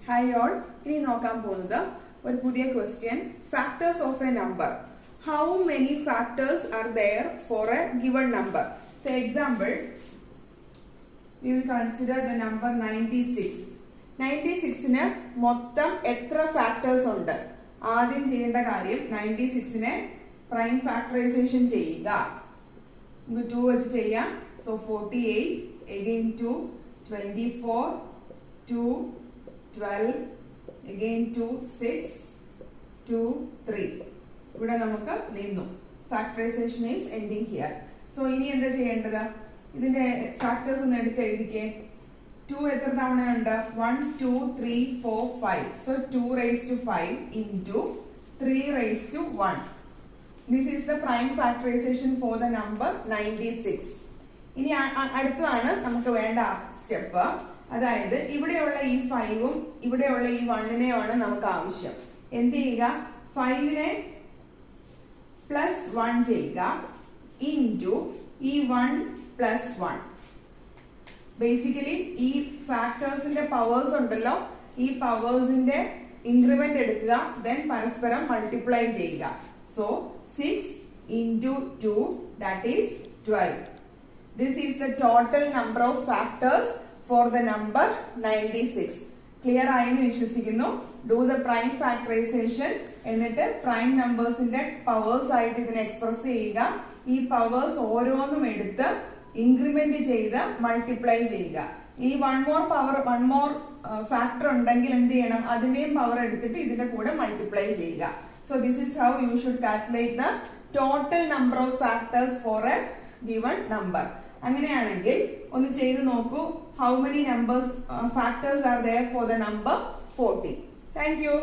Hi all, ഇനി നോക്കാൻ പോകുന്നത് ഒരു പുതിയ question factors of a number. How many factors are there for a given number? So example, we will consider the number 96. 96ന് മൊത്തം എത്ര factors ഉണ്ട്? ആദ്യം ചെയ്യേണ്ട കാര്യം 96നെ പ്രൈം ഫാക്ടറൈസേഷൻ ചെയ്യുക. നമുക്ക് 2 വെച്ച് ചെയ്യാം. So 48 again 2, 24, 2, 12, again 2, 6, 2, 3. ഇവിടെ നമുക്ക് നിന്നു. Factorisation is ending here. So ഇനി എന്താ ചെയ്യേണ്ടത്? ഇതിന്റെ ഫാക്ടേഴ്സ് ഒന്ന് എടുത്ത് എഴുതിക്കേ. 2 എത്ര തവണ ഉണ്ട്? 1, 2, 3, 4, 5. So 2 raised to 5 into 3 raised to 1. This is the prime factorization for the number 96. ഇനി അടുത്തതാണ് നമുക്ക് വേണ്ട സ്റ്റെപ്പ്. അതായത് ഇവിടെയുള്ള ഈ 5ഉം ഇവിടെയുള്ള ഈ 1നെയാണ് നമുക്ക് ആവശ്യം. എന്ത് ചെയ്യുക? 5നെ പ്ലസ് 1 ചെയ്യുക ഇൻറ്റു ഈ 1 പ്ലസ് 1. ബേസിക്കലി ഈ ഫാക്ടേഴ്സിന്റെ പവേഴ്സ് ഉണ്ടല്ലോ, ഈ പവേഴ്സിന്റെ ഇൻക്രിമെന്റ് എടുക്കുക, ദെൻ പരസ്പരം മൾട്ടിപ്ലൈ ചെയ്യുക. So 6 into 2, that is 12. This is the total number of factors for the number 96. Clear ആയെന്ന് വിശ്വസിക്കുന്നു. Do the prime factorization എന്നിട്ട് പ്രൈം നമ്പേഴ്സിന്റെ പവേഴ്സ് ആയിട്ട് ഇതിനെ എക്സ്പ്രസ് ചെയ്യുക. ഈ പവേഴ്സ് ഓരോന്നും എടുത്ത് ഇൻക്രിമെന്റ് ചെയ്ത് മൾട്ടിപ്ലൈ ചെയ്യുക. ഈ വൺ മോർ ഫാക്ടർ ഉണ്ടെങ്കിൽ എന്ത് ചെയ്യണം? അതിന്റെയും പവർ എടുത്തിട്ട് ഇതിന്റെ കൂടെ മൾട്ടിപ്ലൈ ചെയ്യുക. So this is how you should calculate the total number of factors for a given number. അങ്ങനെയാണെങ്കിൽ ഒന്ന് ചെയ്തു നോക്കൂ. How many factors are there for the number 40? Thank you.